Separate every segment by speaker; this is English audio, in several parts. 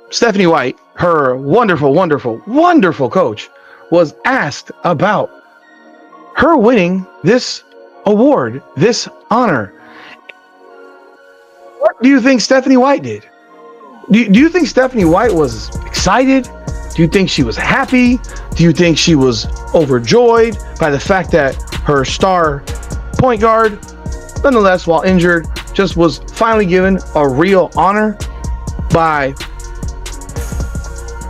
Speaker 1: Stephanie White, her wonderful, wonderful, wonderful coach, was asked about her winning this award, this honor. What do you think Stephanie White did? Do you think Stephanie White was excited? Do you think she was happy? Do you think she was overjoyed by the fact that her star point guard, nonetheless, while injured, just was finally given a real honor by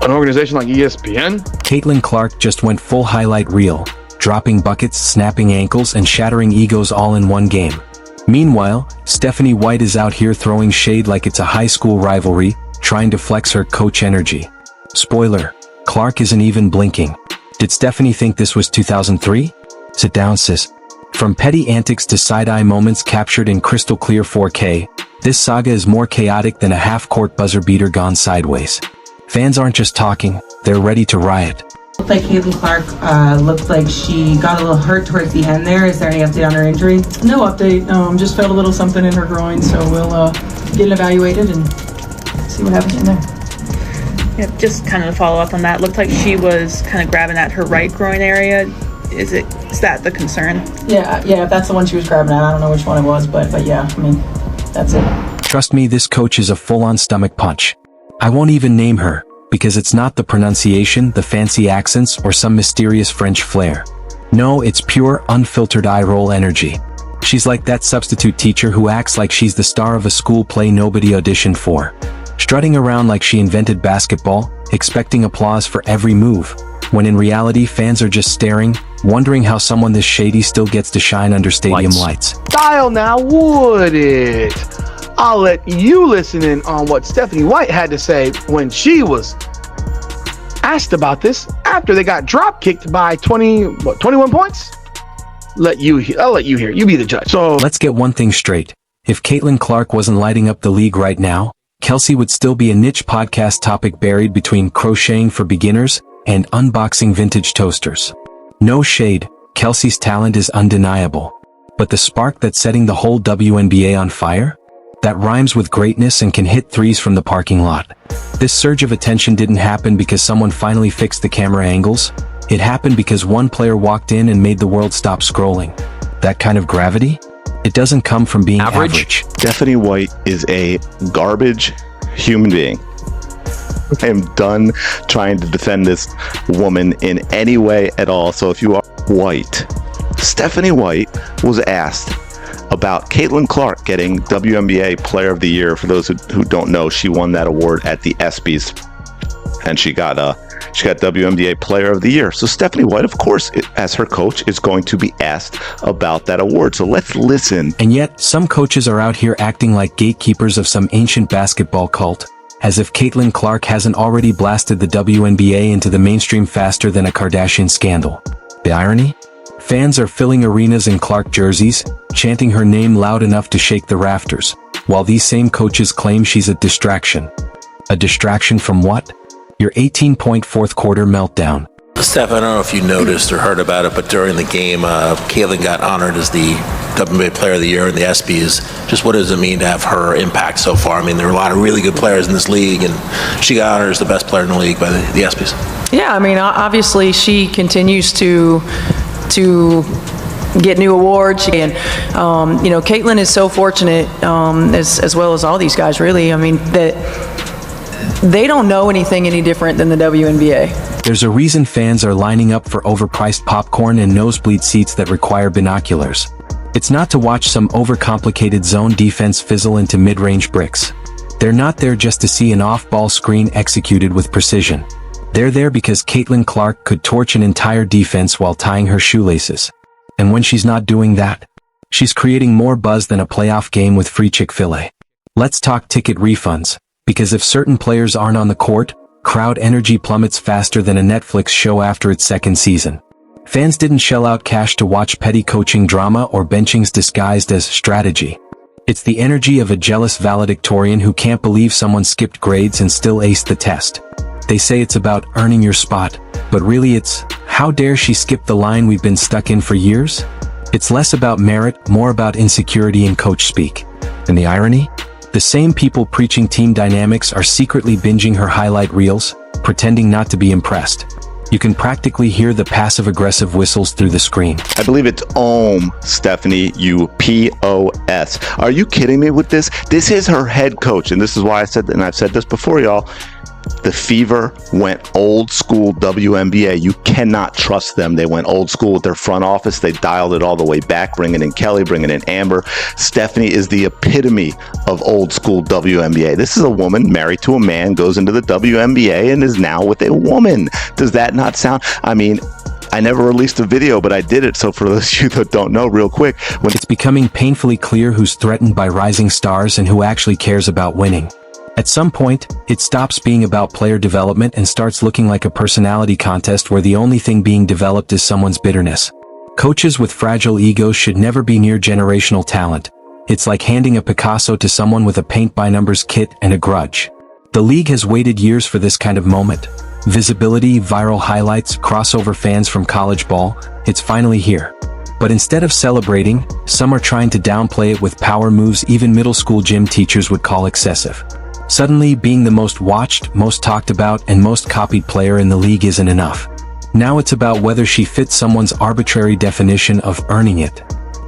Speaker 1: an organization like ESPN?
Speaker 2: Caitlin Clark just went full highlight reel, dropping buckets, snapping ankles, and shattering egos all in one game. Meanwhile, Stephanie White is out here throwing shade like it's a high school rivalry, trying to flex her coach energy. Spoiler, Clark isn't even blinking. Did Stephanie think this was 2003? Sit down, sis. From petty antics to side-eye moments captured in crystal clear 4K, this saga is more chaotic than a half-court buzzer beater gone sideways. Fans aren't just talking, they're ready to riot.
Speaker 3: Looked like Caitlin Clark looked like she got a little hurt towards the end there. Is there any update on her injury?
Speaker 4: No update. Just felt a little something in her groin, so we'll get it evaluated and see what happens from there.
Speaker 5: Yeah, just kind of to follow up on that, looked like she was kind of grabbing at her right groin area. Is that the concern?
Speaker 4: Yeah, if that's the one she was grabbing at. I don't know which one it was, but yeah, I mean, that's it.
Speaker 2: Trust me, this coach is a full-on stomach punch. I won't even name her, because it's not the pronunciation, the fancy accents, or some mysterious French flair. No, it's pure, unfiltered eye-roll energy. She's like that substitute teacher who acts like she's the star of a school play nobody auditioned for. Strutting around like she invented basketball, expecting applause for every move, when in reality fans are just staring, wondering how someone this shady still gets to shine under stadium lights.
Speaker 1: Style now, would it? I'll let you listen in on what Stephanie White had to say when she was asked about this after they got drop kicked by 21 points? I'll let you hear. You be the judge. So
Speaker 2: let's get one thing straight. If Caitlin Clark wasn't lighting up the league right now, Kelsey would still be a niche podcast topic buried between crocheting for beginners and unboxing vintage toasters. No shade, Kelsey's talent is undeniable. But the spark that's setting the whole WNBA on fire? That rhymes with greatness and can hit threes from the parking lot. This surge of attention didn't happen because someone finally fixed the camera angles. It happened because one player walked in and made the world stop scrolling. That kind of gravity? It doesn't come from being average.
Speaker 6: Stephanie White is a garbage human being. I am done trying to defend this woman in any way at all. So if you are white, Stephanie White was asked about Caitlin Clark getting WNBA Player of the Year. For those who don't know, she won that award at the ESPYs, and she got WNBA Player of the Year. So Stephanie White, of course, as her coach, is going to be asked about that award. So let's listen.
Speaker 2: And yet, some coaches are out here acting like gatekeepers of some ancient basketball cult, as if Caitlin Clark hasn't already blasted the WNBA into the mainstream faster than a Kardashian scandal. The irony? Fans are filling arenas in Clark jerseys, chanting her name loud enough to shake the rafters, while these same coaches claim she's a distraction. A distraction from what? Your 18-point fourth quarter meltdown.
Speaker 7: Steph, I don't know if you noticed or heard about it, but during the game, Caitlin got honored as the WNBA Player of the Year in the ESPYs. Just what does it mean to have her impact so far? I mean, there are a lot of really good players in this league, and she got honored as the best player in the league by the ESPYs.
Speaker 4: Yeah, I mean, obviously she continues to get new awards, and Caitlin is so fortunate, as well as all these guys, really. I mean, that they don't know anything any different than the WNBA.
Speaker 2: There's a reason fans are lining up for overpriced popcorn and nosebleed seats that require binoculars. It's not to watch some overcomplicated zone defense fizzle into mid-range bricks. They're not there just to see an off-ball screen executed with precision. They're there because Caitlin Clark could torch an entire defense while tying her shoelaces. And when she's not doing that, she's creating more buzz than a playoff game with free Chick-fil-A. Let's talk ticket refunds, because if certain players aren't on the court, crowd energy plummets faster than a Netflix show after its second season. Fans didn't shell out cash to watch petty coaching drama or benchings disguised as strategy. It's the energy of a jealous valedictorian who can't believe someone skipped grades and still aced the test. They say it's about earning your spot, but really it's, how dare she skip the line we've been stuck in for years? It's less about merit, more about insecurity and coach speak. And the irony? The The same people preaching team dynamics are secretly binging her highlight reels, pretending not to be impressed. You can practically hear the passive-aggressive whistles through the screen.
Speaker 6: I believe it's Ohm, Stephanie, U-P-O-S. Are you kidding me with this? This is her head coach, and this is why I said, and I've said this before, y'all, the Fever went old school WNBA. You cannot trust them. They went old school with their front office. They dialed it all the way back, bringing in Kelly, bringing in Amber. Stephanie is the epitome of old school WNBA. This is a woman married to a man, goes into the WNBA, and is now with a woman. Does that not sound? I mean, I never released a video, but I did it. So for those of you that don't know, real quick,
Speaker 2: It's becoming painfully clear who's threatened by rising stars and who actually cares about winning. At some point, it stops being about player development and starts looking like a personality contest where the only thing being developed is someone's bitterness. Coaches with fragile egos should never be near generational talent. It's like handing a Picasso to someone with a paint-by-numbers kit and a grudge. The league has waited years for this kind of moment. Visibility, viral highlights, crossover fans from college ball, it's finally here. But instead of celebrating, some are trying to downplay it with power moves even middle school gym teachers would call excessive. Suddenly, being the most watched, most talked about, and most copied player in the league isn't enough. Now it's about whether she fits someone's arbitrary definition of earning it.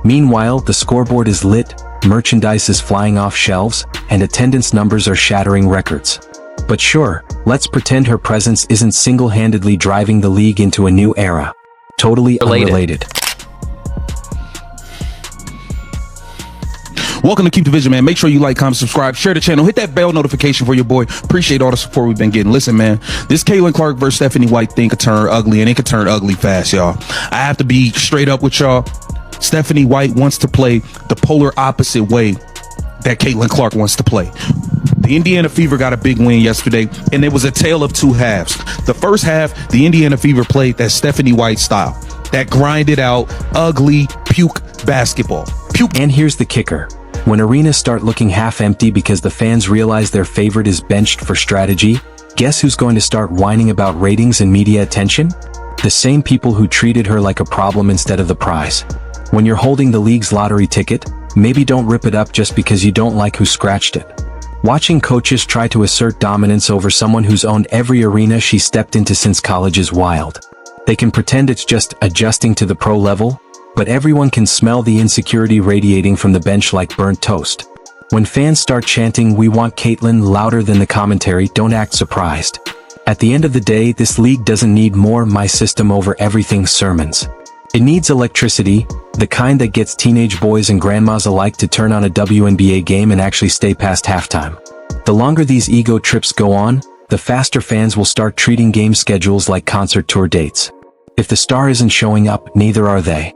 Speaker 2: Meanwhile, the scoreboard is lit, merchandise is flying off shelves, and attendance numbers are shattering records. But sure, let's pretend her presence isn't single-handedly driving the league into a new era. Totally unrelated.
Speaker 8: Welcome to Keep the Vision, man. Make sure you like, comment, subscribe, share the channel, hit that bell notification for your boy. Appreciate all the support we've been getting. Listen, man, this Caitlin Clark versus Stephanie White thing could turn ugly, and it could turn ugly fast, y'all. I have to be straight up with y'all. Stephanie White wants to play the polar opposite way that Caitlin Clark wants to play. The Indiana Fever got a big win yesterday, and it was a tale of two halves. The first half, the Indiana Fever played that Stephanie White style, that grinded out, ugly, puke basketball. Puke.
Speaker 2: And here's the kicker. When arenas start looking half empty because the fans realize their favorite is benched for strategy, guess who's going to start whining about ratings and media attention? The same people who treated her like a problem instead of the prize. When you're holding the league's lottery ticket, maybe don't rip it up just because you don't like who scratched it. Watching coaches try to assert dominance over someone who's owned every arena she stepped into since college is wild. They can pretend it's just adjusting to the pro level, but everyone can smell the insecurity radiating from the bench like burnt toast. When fans start chanting, "We want Caitlin," louder than the commentary, don't act surprised. At the end of the day, this league doesn't need more "my system over everything" sermons. It needs electricity, the kind that gets teenage boys and grandmas alike to turn on a WNBA game and actually stay past halftime. The longer these ego trips go on, the faster fans will start treating game schedules like concert tour dates. If the star isn't showing up, neither are they.